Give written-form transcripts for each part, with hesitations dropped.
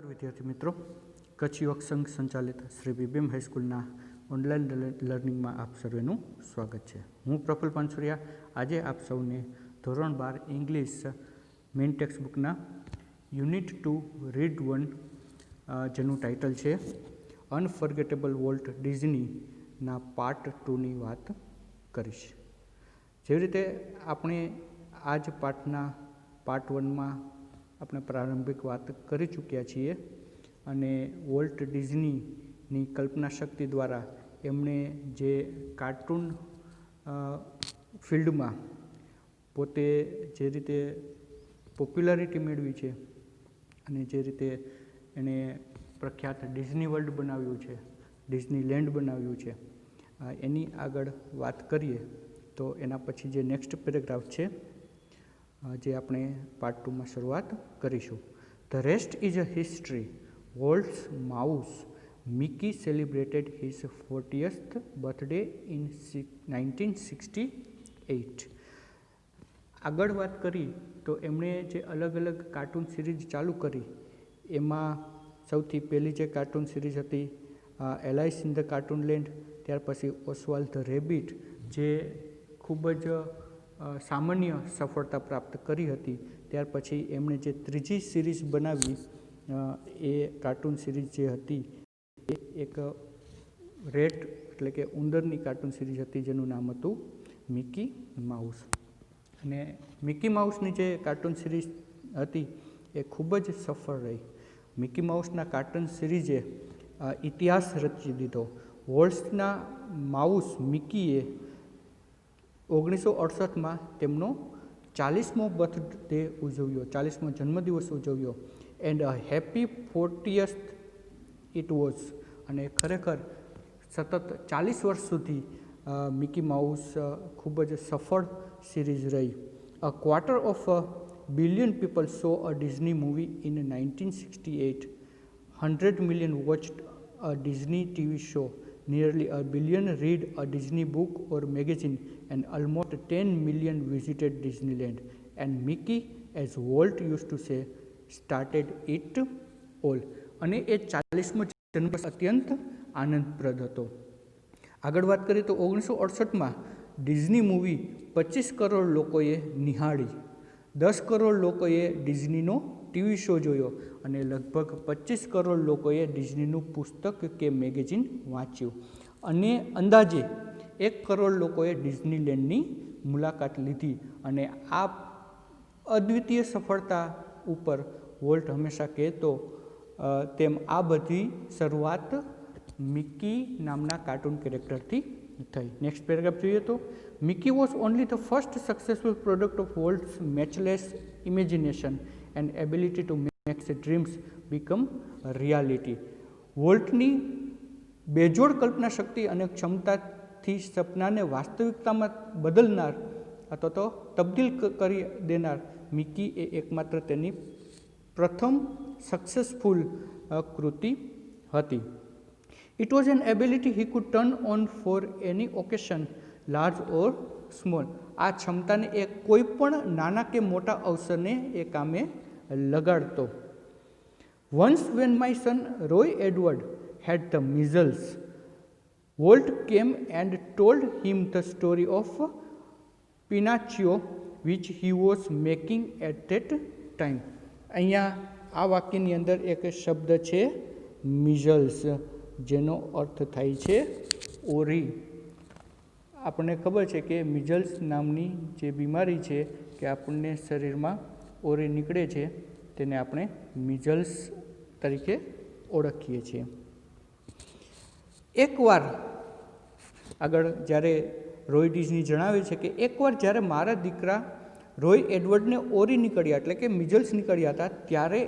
નમસ્કાર વિદ્યાર્થી મિત્રો, કચ્છ યુવક સંઘ સંચાલિત શ્રી બીબીએમ હાઈસ્કૂલના ઓનલાઈન લર્નિંગમાં આપ સર્વેનું સ્વાગત છે. હું પ્રફુલ પાનસુરિયા આજે આપ સૌને ધોરણ 12 ઇંગ્લિશ મેઇન ટેક્સ્ટ બુકના યુનિટ 2 રીડ 1 જેનું ટાઇટલ છે અનફર્ગેટેબલ વોલ્ટ ડિઝનીના પાર્ટ 2ની વાત કરીશ. જેવી રીતે આપણે આ જ પાઠના પાર્ટ 1માં આપણે પ્રારંભિક વાત કરી ચૂક્યા છીએ અને વોલ્ટ ડિઝનીની કલ્પના શક્તિ દ્વારા એમણે જે કાર્ટૂન ફિલ્ડમાં પોતે જે રીતે પોપ્યુલારિટી મેળવી છે અને જે રીતે એણે પ્રખ્યાત ડિઝની વર્લ્ડ બનાવ્યું છે, ડિઝની લેન્ડ બનાવ્યું છે, એની આગળ વાત કરીએ તો એના પછી જે નેક્સ્ટ પેરેગ્રાફ છે જે આપણે પાર્ટ 2માં શરૂઆત કરીશું. The rest is a history. Walt's mouse Mickey celebrated his 40th birthday in 1968. આગળ વાત કરી તો એમણે જે અલગ અલગ કાર્ટૂન સિરીઝ ચાલુ કરી એમાં સૌથી પહેલી જે કાર્ટૂન સિરીઝ હતી એલાઇસ ઇન ધ કાર્ટૂન લેન્ડ, ત્યાર પછી ઓસ્વાલ્ડ ધ રેબિટ જે ખૂબ જ સામાન્ય સફળતા પ્રાપ્ત કરી હતી. ત્યાર પછી એમણે જે ત્રીજી સિરીઝ બનાવી એ કાર્ટૂન સિરીઝ જે હતી એ એક રેટ એટલે કે ઉંદરની કાર્ટૂન સિરીઝ હતી જેનું નામ હતું મિકી માઉસ. અને મિકી માઉસની જે કાર્ટૂન સિરીઝ હતી એ ખૂબ જ સફળ રહી. મિકી માઉસના કાર્ટૂન સિરીઝે ઇતિહાસ રચી દીધો. વોલ્ટ્સના માઉસ મિકીએ 1968માં તેમનો 40મો બર્થડે ઉજવ્યો, 40મો જન્મદિવસ ઉજવ્યો. And a happy 40th it was. અને ખરેખર સતત 40 વર્ષ સુધી મિકી માઉસ ખૂબ જ સફળ સિરીઝ રહી. A quarter of a billion people so a Disney movie in 1968. 100 million watched a Disney TV show. Nearly a billion read a Disney book or magazine, and almost 10 million visited Disneyland. And Mickey, as Walt used to say, started it all. અને એ 40મો જન્મદિવસ અત્યંત આનંદપ્રદ હતો. આગળ વાત કરીએ તો 1968માં Disney movie 25 crore લોકોએ નિહાળી, 10 કરોડ લોકોએ ડિઝનીનો ટીવી શો જોયો અને લગભગ 25 કરોડ લોકોએ ડિઝનીનું પુસ્તક કે મેગેઝિન વાંચ્યું અને અંદાજે 1 કરોડ લોકોએ ડિઝનીલેન્ડની મુલાકાત લીધી. અને આ અદ્વિતીય સફળતા ઉપર વોલ્ટ હંમેશા કહેતો તેમ આ બધી શરૂઆત મિકી નામના કાર્ટૂન કેરેક્ટરથી થઈ. નેક્સ્ટ પેરેગ્રાફ જોઈએ તો Mickey was only the first successful product of Walt's matchless imagination and ability to make dreams become reality. વોલ્ટની બેજોડ કલ્પના શક્તિ અને ક્ષમતાથી સપનાને વાસ્તવિકતામાં બદલનાર અથવા તો તબદીલ કરી દેનાર મિકી એ એકમાત્ર તેની પ્રથમ સક્સેસફુલ કૃતિ હતી. It was an ability he could turn on for any occasion large or small. આ ક્ષમતાને એ કોઈ પણ નાના કે મોટા અવસરને એ કામે લગાડતો. Once when my son Roy Edward had the measles, Walt came and told him the story of Pinocchio which he was making at that time. અહીંયા આ વાક્યની અંદર એક શબ્દ છે મિઝલ્સ જેનો અર્થ થાય છે ઓરી. આપણને ખબર છે કે મિઝલ્સ નામની જે બીમારી છે કે આપણને શરીરમાં ઓરી નીકળે છે તેને આપણે મિઝલ્સ તરીકે ઓળખીએ છીએ. એકવાર આગળ જ્યારે રોય ડિઝની જણાવે છે કે એકવાર જ્યારે મારા દીકરા રોય એડવર્ડને ઓરી નીકળ્યા એટલે કે મિઝલ્સ નીકળ્યા હતા ત્યારે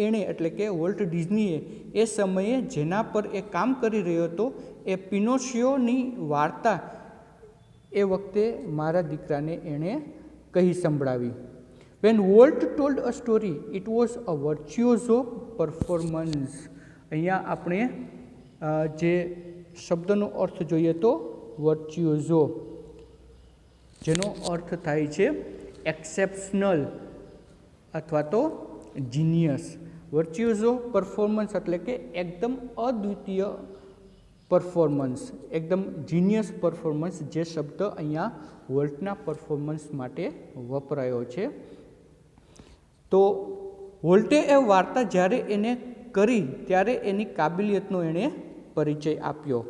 એણે એટલે કે વોલ્ટ ડિઝનીએ એ સમયે જેના પર એ કામ કરી રહ્યો હતો એ પિનોશિયોની વાર્તા એ વખતે મારા દીકરાને એણે કહી સંભળાવી. When Walt told a story it was a virtuoso performance. અહીંયા આપણે જે શબ્દનો અર્થ જોઈએ તો વર્ચ્યુઓઝો જેનો અર્થ થાય છે એક્સેપ્શનલ અથવા તો જીનિયસ. વર્ચ્યુઝો પરફોર્મન્સ એટલે કે એકદમ અદ્વિતીય પરફોર્મન્સ, એકદમ જીનિયસ પરફોર્મન્સ, જે શબ્દ અહીંયા વોલ્ટના પરફોર્મન્સ માટે વપરાયો છે. તો વોલ્ટે એ વાર્તા જ્યારે એને કરી ત્યારે એની કાબિલિયતનો એણે પરિચય આપ્યો.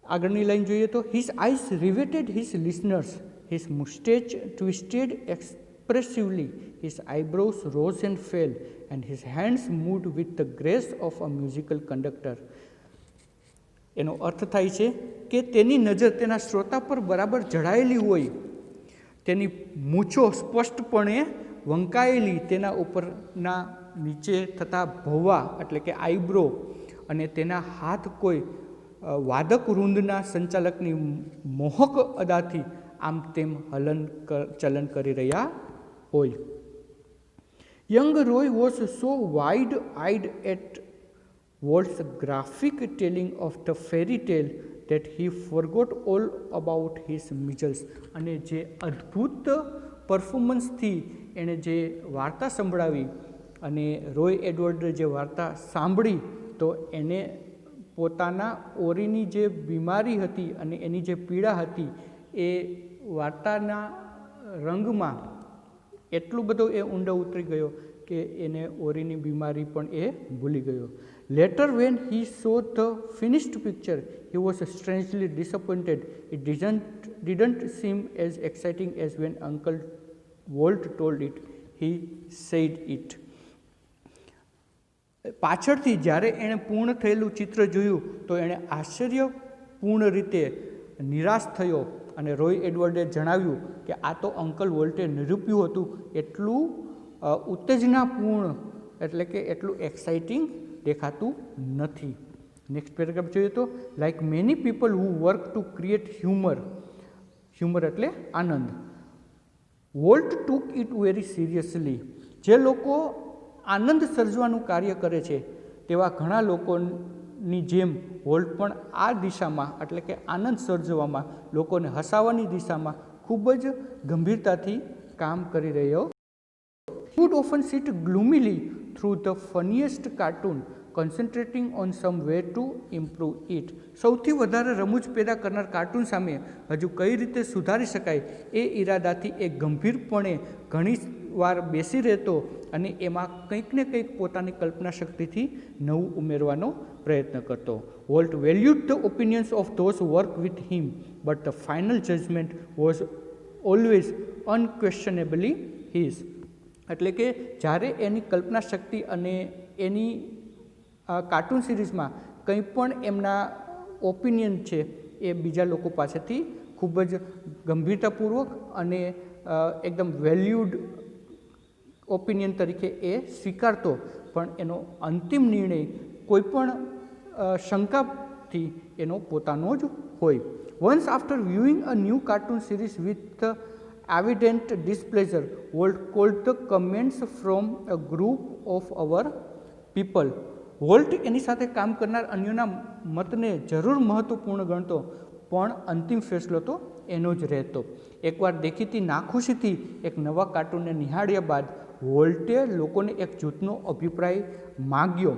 આગળની લાઈન જોઈએ તો his eyes riveted his listeners, his moustache twisted expressively, his eyebrows rose and fell, and his hands moved with the grace of a musical conductor. એનો અર્થ થાય છે કે તેની નજર તેના શ્રોતા પર બરાબર જડાયેલી હોય, તેની મૂછો સ્પષ્ટપણે વંકાયેલી, તેના ઉપરના નીચે થતા ભવ્વા એટલે કે આઈબ્રો, અને તેના હાથ કોઈ વાદક વૃંદના સંચાલકની મોહક અદાથી આમ તેમ ચલન કરી રહ્યા હોય. Young Roy was so wide eyed at Walt's graphic telling of the fairy tale that he forgot all about his measles. અને જે અદ્ભુત પરફોર્મન્સથી એણે જે વાર્તા સંભળાવી અને રોય એડવર્ડે જે વાર્તા સાંભળી તો એને પોતાના ઓરીની જે બીમારી હતી અને એની જે પીડા હતી એ વાર્તાના રંગમાં એટલું બધો એ ઊંડો ઉતરી ગયો કે એને ઓરીની બીમારી પણ એ ભૂલી ગયો. Later when he saw the finished picture, he was strangely disappointed. It didn't seem as exciting as when Uncle Walt told it. He said it. પાછળથી જ્યારે એણે પૂર્ણ થયેલું ચિત્ર જોયું તો એણે આશ્ચર્યપૂર્ણ રીતે નિરાશ થયો અને રોય એડવર્ડે જણાવ્યું કે આ તો અંકલ વોલ્ટે નિરૂપ્યું હતું એટલું ઉત્તેજનાપૂર્ણ એટલે કે એટલું એક્સાઇટિંગ દેખાતું નથી. નેક્સ્ટ પેરેગ્રાફ જોઈએ તો like many people who work to create humour એટલે આનંદ, Walt took it very seriously. જે લોકો આનંદ સર્જવાનું કાર્ય કરે છે તેવા ઘણા લોકોની જેમ વોલ્ટ પણ આ દિશામાં એટલે કે આનંદ સર્જવામાં, લોકોને હસાવવાની દિશામાં ખૂબ જ ગંભીરતાથી કામ કરી રહ્યો. He would often sit gloomily through the funniest cartoon, concentrating on some way to improve it. સૌથી વધારે રમૂજ પેદા કરનાર કાર્ટૂન સામે હજુ કઈ રીતે સુધારી શકાય એ ઈરાદાથી એ ગંભીરપણે ઘણી વાર બેસી રહેતો અને એમાં કંઈક ને કંઈક પોતાની કલ્પના શક્તિથી નવું ઉમેરવાનો પ્રયત્ન કરતો. Walt valued the opinions of those work with him, but the final judgement was always unquestionably his. એટલે કે જ્યારે એની કલ્પના શક્તિ અને એની કાર્ટૂન સિરીઝમાં કંઈ પણ એમના ઓપિનિયન છે એ બીજા લોકો પાસેથી ખૂબ જ ગંભીરતાપૂર્વક અને એકદમ વેલ્યુડ ઓપિનિયન તરીકે એ સ્વીકારતો, પણ એનો અંતિમ નિર્ણય કોઈ પણ શંકાથી એનો પોતાનો જ હોય. Once after viewing a new cartoon series with evident displeasure, Walt called the comments from a group of our people. Walt એની સાથે કામ કરનાર અન્યોના મતને જરૂર મહત્વપૂર્ણ ગણતો, પણ અંતિમ ફેસલો તો એનો જ રહેતો. એકવાર દેખીતી નાખુશીથી એક નવા કાર્ટૂનને નિહાળ્યા બાદ વોલ્ટે લોકોને એક જૂથનો અભિપ્રાય માગ્યો.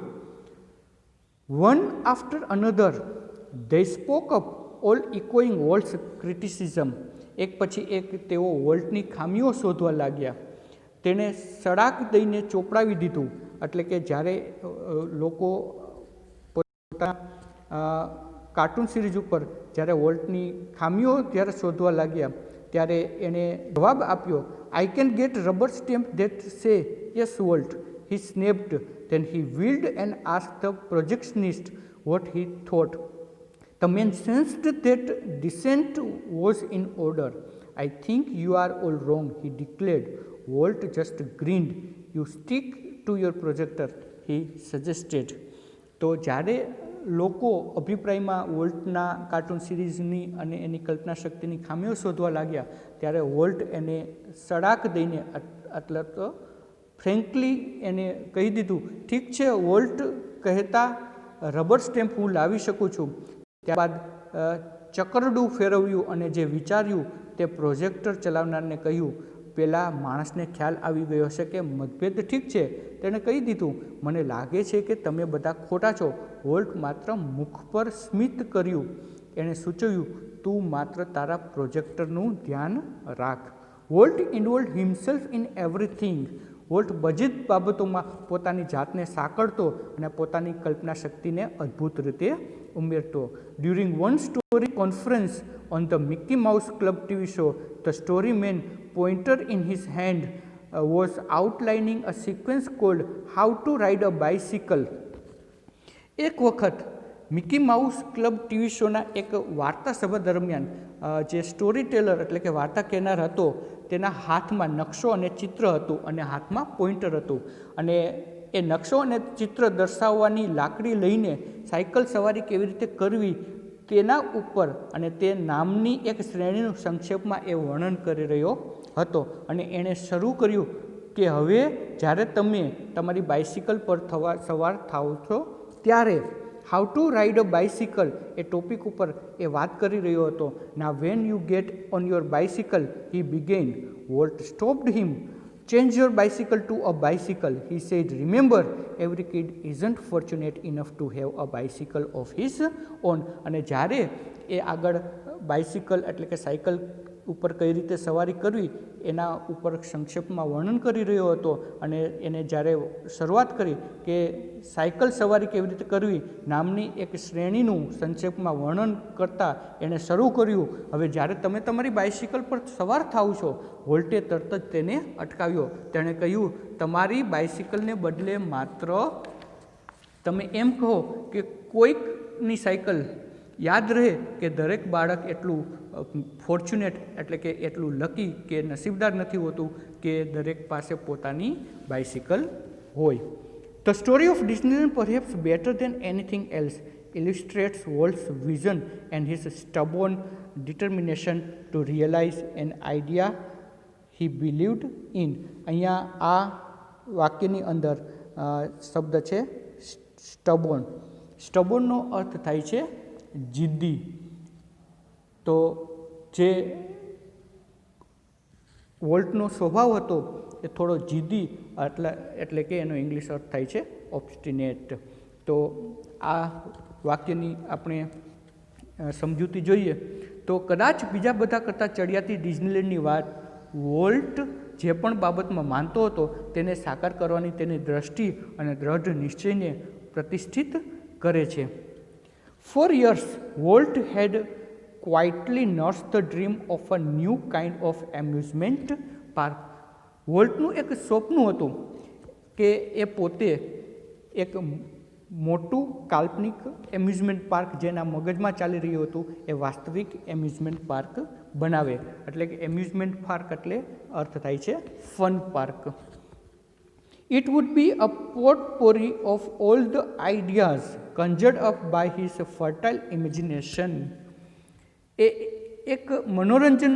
One after another they spoke up, all echoing Walt's criticism. એક પછી એક તેઓ વોલ્ટની ખામીઓ શોધવા લાગ્યા. તેણે સડાક દઈને ચોપડાવી દીધું. એટલે કે જ્યારે લોકો પોતાના કાર્ટૂન સિરીઝ ઉપર જ્યારે વોલ્ટની ખામીઓ જ્યારે શોધવા લાગ્યા ત્યારે એણે જવાબ આપ્યો, I can get rubber stamp that say yes Walt. He snapped. Then he wheeled and asked the projectionist what he thought. The man sensed that dissent was in order. I think you are all wrong, he declared. Walt just grinned. You stick to your projector, he suggested. તો જ્યારે લોકો અભિપ્રાયમાં વોલ્ટના cartoon સિરીઝની અને એની કલ્પના શક્તિની ખામીઓ શોધવા લાગ્યા ત્યારે volt એને સડાક દઈને એટલે તો ફ્રેન્કલી એને કહી દીધું, ઠીક છે વોલ્ટ કહેતા રબર સ્ટેમ્પ હું લાવી શકું છું. ત્યારબાદ ચકરડું ફેરવ્યું અને જે વિચાર્યું તે પ્રોજેક્ટર ચલાવનારને કહ્યું, પેલા માણસને ખ્યાલ આવી ગયો હશે કે મતભેદ ઠીક છે, તેણે કહી દીધું, મને લાગે છે કે તમે બધા ખોટા છો. વોલ્ટ માત્ર મુખ પર સ્મિત કર્યું. એણે સૂચવ્યું, તું માત્ર તારા પ્રોજેક્ટરનું ધ્યાન રાખ. Volt involve himself in everything. Volt બધી જ બાબતોમાં પોતાની જાતને સાંકળતો અને પોતાની કલ્પના શક્તિને અદ્ભુત રીતે ઉમેરતો. During one story conference on the Mickey Mouse Club TV show, the story man pointer in his hand was outlining a sequence called How to Ride a Bicycle. એક વખત મિકી માઉસ ક્લબ ટીવી શોના એક વાર્તા સભા દરમિયાન જે story Taylor એટલે કે વાર્તા કહેનાર હતો તેના હાથમાં નકશો અને ચિત્ર હતું અને હાથમાં પોઇન્ટર હતું, અને એ નકશો અને ચિત્ર દર્શાવવાની લાકડી લઈને સાયકલ સવારી કેવી રીતે કરવી તેના ઉપર અને તે નામની એક શ્રેણીનું સંક્ષેપમાં એ વર્ણન કરી રહ્યો હતો. અને એણે શરૂ કર્યું કે હવે જ્યારે તમે તમારી બાઇસિકલ પર સવાર થાવ છો ત્યારે how to ride a bicycle A topic ઉપર એ વાત કરી રહ્યો હતો. ના when you get on your bicycle he began. Volt stopped him. Change your bicycle to a bicycle, he said. Remember, every kid isn't fortunate enough to have a bicycle of his own. અને જ્યારે એ આગળ bicycle એટલે કે cycle ઉપર કઈ રીતે સવારી કરવી એના ઉપર સંક્ષેપમાં વર્ણન કરી રહ્યો હતો, અને એને જ્યારે શરૂઆત કરી કે સાયકલ સવારી કેવી રીતે કરવી નામની એક શ્રેણીનું સંક્ષેપમાં વર્ણન કરતાં એણે શરૂ કર્યું, હવે જ્યારે તમે તમારી બાઇસિકલ પર સવાર થાવ છો. વોલ્ટે તરત જ તેને અટકાવ્યો. તેણે કહ્યું, તમારી બાઇસિકલને બદલે માત્ર તમે એમ કહો કે કોઈકની સાયકલ. યાદ રહે કે દરેક બાળક એટલું ફોર્ચ્યુનેટ એટલે કે એટલું લકી કે નસીબદાર નથી હોતું કે દરેક પાસે પોતાની બાઇસિકલ હોય. The story of Disneyland perhaps better than anything else illustrates Walt's vision and his stubborn determination to realize an idea he believed in. અહીંયા આ વાક્યની અંદર શબ્દ છે સ્ટબોર્ન. સ્ટબોર્નનો અર્થ થાય છે જિદ્દી. તો જે વોલ્ટનો સ્વભાવ હતો એ થોડો જિદ્દી એટલે કે એનો ઇંગ્લિશ અર્થ થાય છે ઓબ્સ્ટિનેટ. તો આ વાક્યની આપણે સમજૂતી જોઈએ તો કદાચ બીજા બધા કરતાં ચડિયાતી ડિઝનીલેન્ડની વાત વોલ્ટ જે પણ બાબતમાં માનતો હતો તેને સાકાર કરવાની તેની દ્રષ્ટિ અને દ્રઢ નિશ્ચયને પ્રતિષ્ઠિત કરે છે. For years, Walt had quietly nursed the dream of a new kind of amusement park. વોલ્ટનું એક સ્વપ્ન હતું કે એ પોતે એક મોટું કાલ્પનિક એમ્યુઝમેન્ટ પાર્ક જેના મગજમાં ચાલી રહ્યું હતું એ વાસ્તવિક એમ્યુઝમેન્ટ પાર્ક બનાવે. એટલે કે એમ્યુઝમેન્ટ પાર્ક એટલે અર્થ થાય છે fun park. It would be a potpourri of all the ideas conjured up by his fertile imagination. એ એક મનોરંજન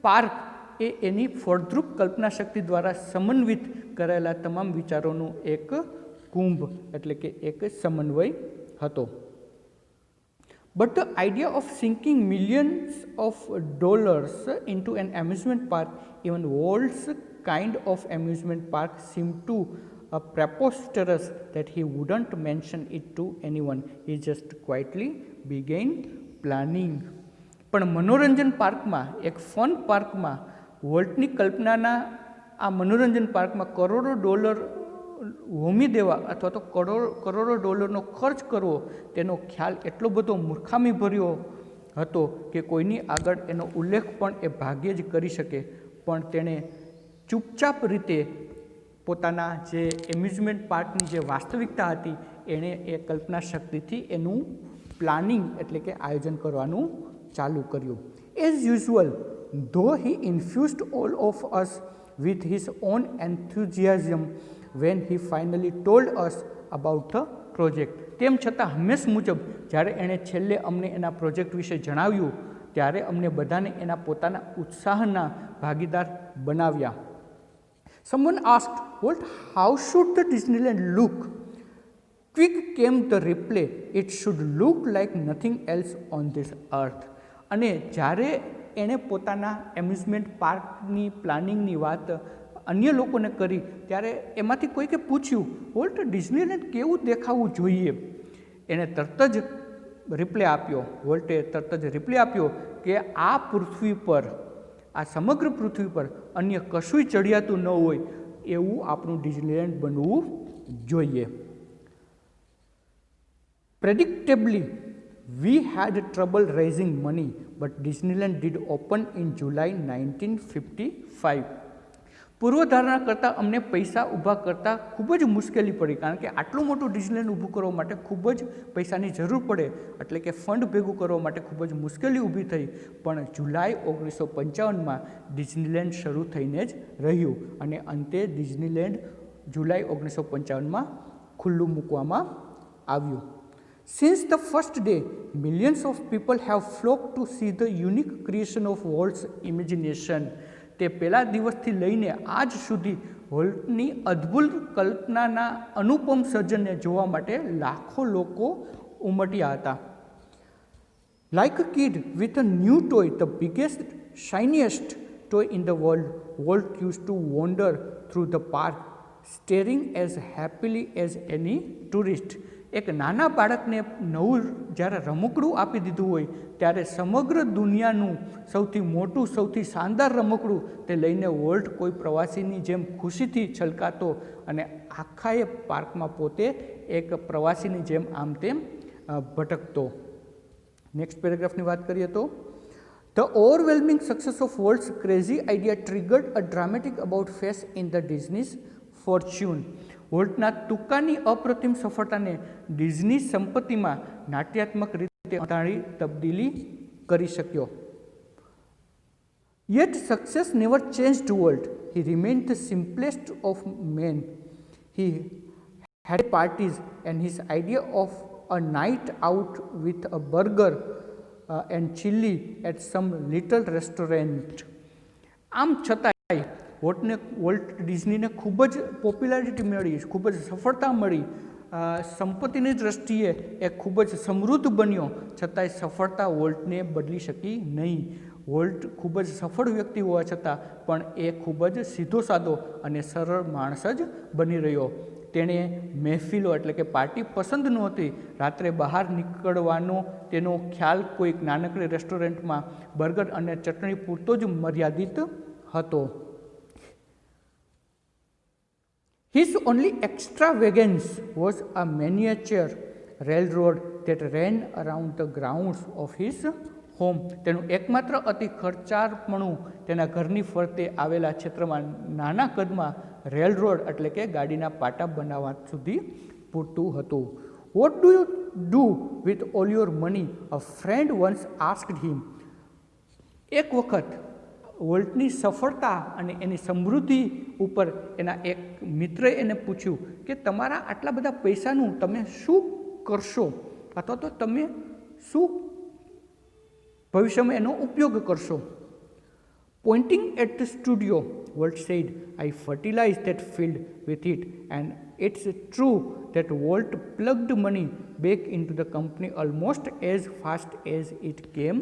પાર્ક એ એની ફળદ્રુપ કલ્પના શક્તિ દ્વારા સમન્વિત કરાયેલા તમામ વિચારોનું એક કુંભ એટલે કે એક સમન્વય હતો. But the idea of sinking millions of dollars into an amusement park, even Walt's kind of amusement park, seemed too preposterous that he wouldn't mention it to anyone. He just quietly began planning. પણ મનોરંજન પાર્કમાં એક fun પાર્કમાં વોલ્ટની કલ્પનાના આ મનોરંજન પાર્કમાં કરોડો ડોલર હોમી દેવા અથવા તો કરોડો ડોલરનો ખર્ચ કરવો તેનો ખ્યાલ એટલો બધો મૂર્ખામી ભર્યો હતો કે કોઈની આગળ એનો ઉલ્લેખ પણ એ ભાગ્યે જ કરી શકે. પણ તેણે ચૂપચાપ રીતે પોતાના જે એમ્યુઝમેન્ટ પાર્કની જે વાસ્તવિકતા હતી એણે એ કલ્પના શક્તિથી એનું પ્લાનિંગ એટલે કે આયોજન કરવાનું ચાલુ કર્યું. As usual, though he infused all of us with his own enthusiasm when he finally told us about the project. તેમ છતાં હંમેશ મુજબ જ્યારે એણે છેલ્લે અમને એના પ્રોજેક્ટ વિશે જણાવ્યું ત્યારે અમને બધાને એના પોતાના ઉત્સાહના ભાગીદાર બનાવ્યા. Someone asked, Walt, how should the Disneyland look? Quick came the reply, it should look like nothing else on this earth. અને જ્યારે એણે પોતાના એમ્યુઝમેન્ટ પાર્કની પ્લાનિંગની વાત અન્ય લોકોને કરી ત્યારે એમાંથી કોઈકે પૂછ્યું, વોલ્ટ ડિઝનીલેન્ડ કેવું દેખાવું જોઈએ? એણે તરત જ રિપ્લાય આપ્યો, વોલ્ટે તરત જ રિપ્લાય આપ્યો કે આ પૃથ્વી પર, આ સમગ્ર પૃથ્વી પર અન્ય કશુંય ચડિયાતું ન હોય એવું આપણું ડિઝનીલેન્ડ બનવું જોઈએ. Predictably, we had trouble raising money, but Disneyland did open in July 1955. પૂર્વધારણા કરતાં અમને પૈસા ઊભા કરતાં ખૂબ જ મુશ્કેલી પડી, કારણ કે આટલું મોટું ડિઝનીલેન્ડ ઊભું કરવા માટે ખૂબ જ પૈસાની જરૂર પડે, એટલે કે ફંડ ભેગું કરવા માટે ખૂબ જ મુશ્કેલી ઊભી થઈ. પણ જુલાઈ 1955માં ડિઝનીલેન્ડ શરૂ થઈને જ રહ્યું અને અંતે ડિઝનીલેન્ડ જુલાઈ 1955માં ખુલ્લું મૂકવામાં આવ્યું. Since the first day, millions of people have flocked to see the unique creation of Walt's imagination. તે પહેલા દિવસથી લઈને આજ સુધી વોલ્ટની અદ્ભુત કલ્પનાના અનુપમ સર્જનને જોવા માટે લાખો લોકો ઉમટ્યા હતા. Like a kid with a new toy, the biggest, shiniest toy in the world, Walt used to wander through the park, staring as happily as any tourist. એક નાના બાળકને નવું જ્યારે રમકડું આપી દીધું હોય ત્યારે સમગ્ર દુનિયાનું સૌથી મોટું, સૌથી શાનદાર રમકડું તે લઈને વોલ્ટ કોઈ પ્રવાસીની જેમ ખુશીથી છલકાતો અને આખા એ પાર્કમાં પોતે એક પ્રવાસીની જેમ આમ તેમ ભટકતો. નેક્સ્ટ પેરેગ્રાફની વાત કરીએ તો, The overwhelming success of Walt's crazy idea triggered a dramatic about face in the Disney's fortune. વોલ્ટના તુક્કાની અપ્રતિમ સફળતાને ડિઝની સંપત્તિમાં નાટ્યાત્મક રીતે તબદીલી કરી શક્યો. Yet success never changed Walt. He remained the simplest of men. He had parties and his idea of a night out with a burger and chili at some little restaurant. આમ છતાંય volt ડિઝનીને ખૂબ જ popularity મળી, ખૂબ જ સફળતા મળી, સંપત્તિની દૃષ્ટિએ એ ખૂબ જ સમૃદ્ધ બન્યો, છતાંય સફળતા વોલ્ટને બદલી શકી નહીં. વોલ્ટ ખૂબ જ સફળ વ્યક્તિ હોવા છતાં પણ એ ખૂબ જ સીધો સાદો અને સરળ માણસ જ બની રહ્યો. તેણે મહેફિલો એટલે કે પાર્ટી પસંદ નહોતી. રાત્રે બહાર નીકળવાનો તેનો ખ્યાલ કોઈક નાનકડી રેસ્ટોરન્ટમાં બર્ગર અને ચટણી પૂરતો જ મર્યાદિત હતો. His only extravagance was a miniature railroad that ran around the grounds of his home. તેનું એકમાત્ર અતિ ખર્ચાળપણું તેના ઘરની ફરતે આવેલા ક્ષેત્રમાં નાના કદમાં રેલ રોડ એટલે કે ગાડીના પાટા બનાવવા સુધી પૂરતું હતું. What do you do with all your money? A friend once asked him. એક વખત વોલ્ટની સફળતા અને એની સમૃદ્ધિ ઉપર એના એક મિત્રએ એને પૂછ્યું કે તમારા આટલા બધા પૈસાનું તમે શું કરશો અથવા તો તમે શું ભવિષ્યમાં એનો ઉપયોગ કરશો. Pointing at the studio, Walt said, I fertilized that field with it, and it's true that Walt plugged money back into the company almost as fast as it came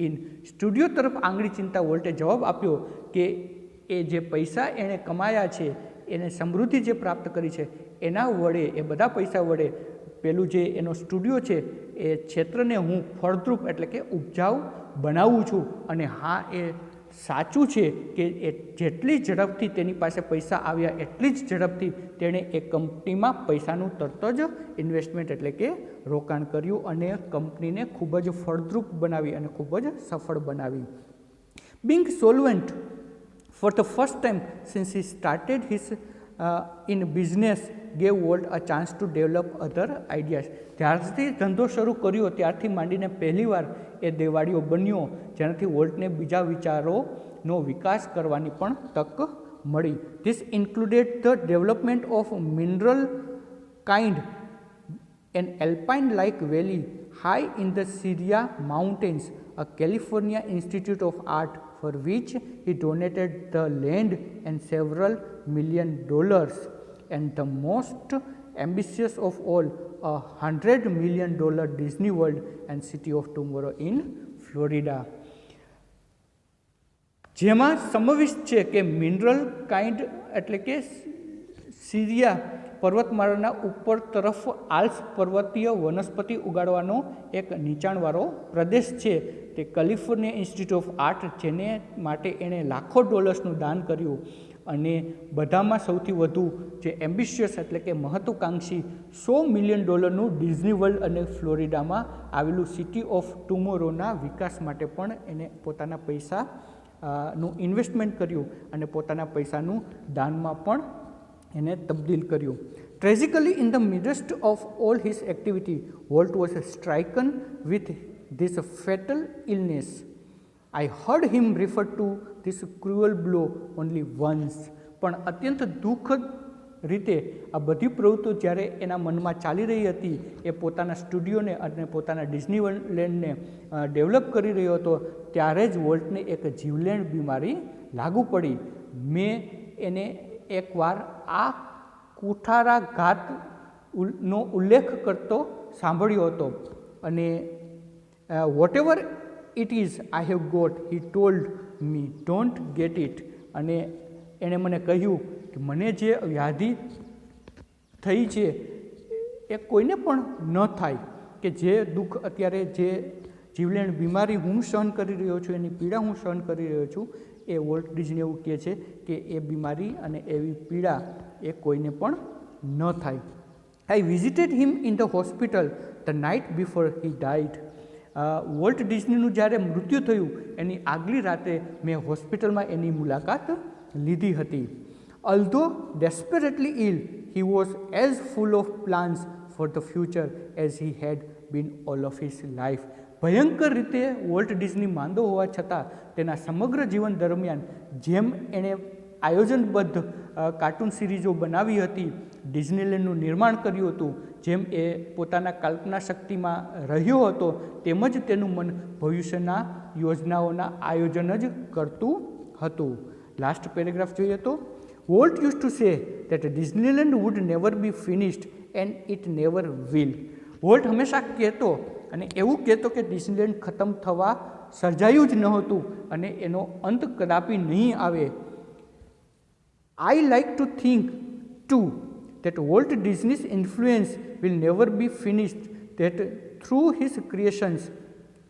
in. Studio તરફ આંગળી ચિંતા વોલ્ટે જવાબ આપ્યો કે એ જે પૈસા એણે કમાયા છે, એને સમૃદ્ધિ જે પ્રાપ્ત કરી છે, એના વડે, એ બધા પૈસા વડે પેલું જે એનો સ્ટુડિયો છે એ ક્ષેત્રને હું ફળદ્રુપ એટલે કે ઉપજાઉ બનાવું છું. અને હા, એ સાચું છે કે એ જેટલી ઝડપથી તેની પાસે પૈસા આવ્યા એટલી જ ઝડપથી તેણે એ કંપનીમાં પૈસાનું તરત જ ઇન્વેસ્ટમેન્ટ એટલે કે રોકાણ કર્યું અને કંપનીને ખૂબ જ ફળદ્રુપ બનાવી અને ખૂબ જ સફળ બનાવી. Being solvent for the first time since he started his in business gave Walt a chance to develop other ideas. જ્યારથી ધંધો શરૂ કર્યો ત્યારથી માંડીને પહેલીવાર એ દેવાળીઓ બન્યો જેનાથી વોલ્ટને બીજા વિચારોનો વિકાસ કરવાની પણ તક મળી. This included the development of mineral kind an alpine-like valley high in the Sierra Mountains, a California Institute of Art for which he donated the land and several $million, and the most ambitious of all, $100 million Disney World and City of Tomorrow in Florida. જેમાં સમાવિષ્ટ છે કે mineral kind એટલે કે સિરિયા પર્વતમાળાના ઉપર તરફ Alps પર્વતીય વનસ્પતિ ઉગાડવાનો એક નીચાણવાળો પ્રદેશ છે તે કેલિફોર્નિયા ઇન્સ્ટિટ્યૂટ ઓફ આર્ટ, જેને માટે એણે લાખો ડોલર્સનું દાન કર્યું. અને બધામાં સૌથી વધુ જે એમ્બિશિયસ એટલે કે મહત્વાકાંક્ષી $100 મિલિયન ડિઝની વર્લ્ડ અને ફ્લોરિડામાં આવેલું સિટી ઓફ ટુમોરોના વિકાસ માટે પણ એને પોતાના પૈસા નું ઇન્વેસ્ટમેન્ટ કર્યું અને પોતાના પૈસાનું દાનમાં પણ એને તબદીલ કર્યું. Tragically in the midst of all his activity Walt was stricken with this fatal illness. I heard him refer to this cruel blow only once. પણ અત્યંત દુઃખદ રીતે આ બધી પ્રવૃત્તિઓ જ્યારે એના મનમાં ચાલી રહી હતી, એ પોતાના સ્ટુડિયોને અને પોતાના ડિઝનીલેન્ડને ડેવલપ કરી રહ્યો હતો, ત્યારે જ વોલ્ટને એક જીવલેણ બીમારી લાગુ પડી. મેં એને એકવાર આ કુઠારાઘાતનો ઉલ્લેખ કરતો સાંભળ્યો હતો. અને whatever it is I have got, he told me, don't get it. અને એણે મને કહ્યું કે મને જે વ્યાધિ થઈ છે એ કોઈને પણ ન થાય, કે જે દુઃખ અત્યારે જે જીવલેણ બીમારી હું સહન કરી રહ્યો છું, એની પીડા હું સહન કરી રહ્યો છું, એ વોલ્ટ ડિઝની એવું કહે છે કે એ બીમારી અને એવી પીડા એ કોઈને પણ ન થાય. I visited him in the hospital the night before he died. Walt ડિઝનીનું જ્યારે મૃત્યુ થયું એની આગલી રાતે મેં હોસ્પિટલમાં એની મુલાકાત લીધી હતી. Although desperately ill, he was as full of plans for the future as he had been all of his life. ભયંકર રીતે વોલ્ટ ડિઝની માંદો હોવા છતાં તેના સમગ્ર જીવન દરમિયાન જેમ એણે આયોજનબદ્ધ કાર્ટૂન સિરીઝો બનાવી હતી, ડિઝનીલેન્ડનું નિર્માણ કર્યું હતું, જેમ એ પોતાના કલ્પના શક્તિમાં રહ્યો હતો, તેમજ તેનું મન ભવિષ્યના યોજનાઓના આયોજન જ કરતું હતું. લાસ્ટ પેરેગ્રાફ જોઈએ તો, Walt use to say that Disneyland would never be finished and it never will. Walt હંમેશા કહેતો અને એવું કહેતો કે ડિઝનીલેન્ડ ખતમ થવા સર્જાયું જ નહોતું અને એનો અંત કદાપી નહીં આવે. I like to think too that Walt Disney's influence will never be finished, that through his creations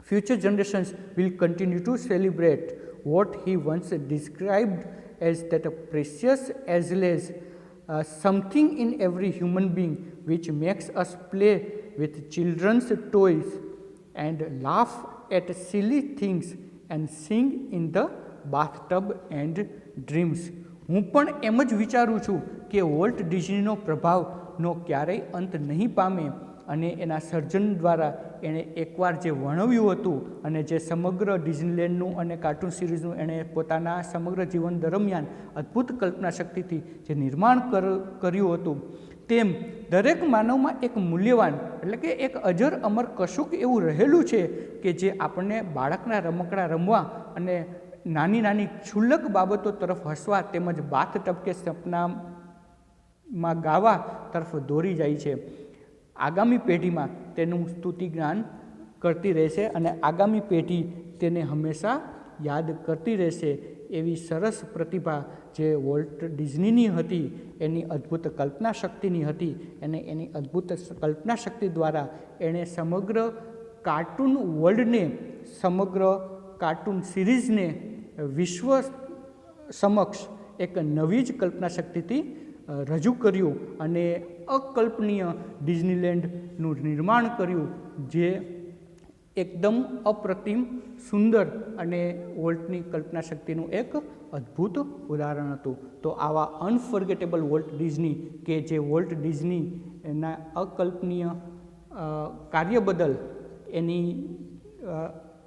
future generations will continue to celebrate what he once described as that precious as well as something in every human being which makes us play with children's toys and laugh at silly things and sing in the bathtub and dreams. હું પણ એમ જ વિચારું છું કે volt ડિઝનીનો પ્રભાવનો ક્યારેય અંત નહીં પામે અને એના સર્જન દ્વારા એણે એકવાર જે વર્ણવ્યું હતું અને જે સમગ્ર ડિઝનીલેન્ડનું અને કાર્ટૂન સિરીઝનું એણે પોતાના સમગ્ર જીવન દરમિયાન અદ્ભુત કલ્પના શક્તિથી જે નિર્માણ કર્યું હતું, તેમ દરેક માનવમાં એક મૂલ્યવાન એટલે કે એક અજર અમર કશુંક એવું રહેલું છે કે જે આપણને બાળકના રમકડા રમવા અને નાની નાની ક્ષુલ્લક બાબતો તરફ હસવા તેમજ બાથ ટપકે સપનામાં ગાવા તરફ દોરી જાય છે. આગામી પેઢીમાં તેનું સ્તુતિ જ્ઞાન કરતી રહેશે અને આગામી પેઢી તેને હંમેશા યાદ કરતી રહેશે. એવી સરસ પ્રતિભા જે વોલ્ટ ડિઝનીની હતી, એની અદ્ભુત કલ્પના શક્તિની હતી, અને એની અદ્ભુત કલ્પના શક્તિ દ્વારા એણે સમગ્ર કાર્ટૂન વર્લ્ડને, સમગ્ર કાર્ટૂન સિરીઝને વિશ્વ સમક્ષ એક નવી જ કલ્પના શક્તિથી રજૂ કર્યું અને અકલ્પનીય ડિઝનીલેન્ડનું નિર્માણ કર્યું, જે એકદમ અપ્રતિમ, સુંદર અને વોલ્ટની કલ્પના શક્તિનું એક અદ્ભુત ઉદાહરણ હતું. તો આવા અનફર્ગેટેબલ વોલ્ટ ડિઝની કે જે વોલ્ટ ડિઝનીના અકલ્પનીય કાર્ય બદલ, એની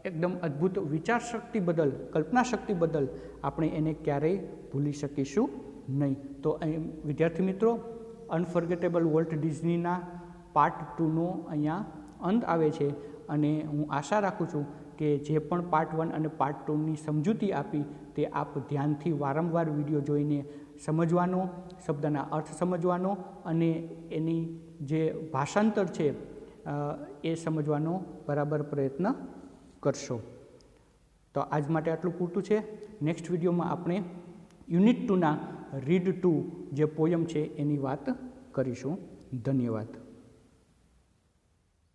એકદમ અદ્ભુત વિચાર શક્તિ બદલ, કલ્પના શક્તિ બદલ આપણે એને ક્યારેય ભૂલી શકીશું નહીં. તો અહીં વિદ્યાર્થી મિત્રો, અનફર્ગેટેબલ વોલ્ટ ડિઝનીના પાર્ટ 2નો અહીંયા અંત આવે છે અને હું આશા રાખું છું કે જે પણ પાર્ટ 1 અને પાર્ટ 2ની સમજૂતી આપી તે આપ ધ્યાનથી વારંવાર વિડીયો જોઈને સમજવાનો, શબ્દના અર્થ સમજવાનો અને એની જે ભાષાંતર છે એ સમજવાનો બરાબર પ્રયત્ન કરશો. તો આજ માટે આટલું પૂરતું છે. નેક્સ્ટ વિડીયોમાં આપણે યુનિટ 2ના રીડ 2 જે પોયમ છે એની વાત કરીશું. ધન્યવાદ.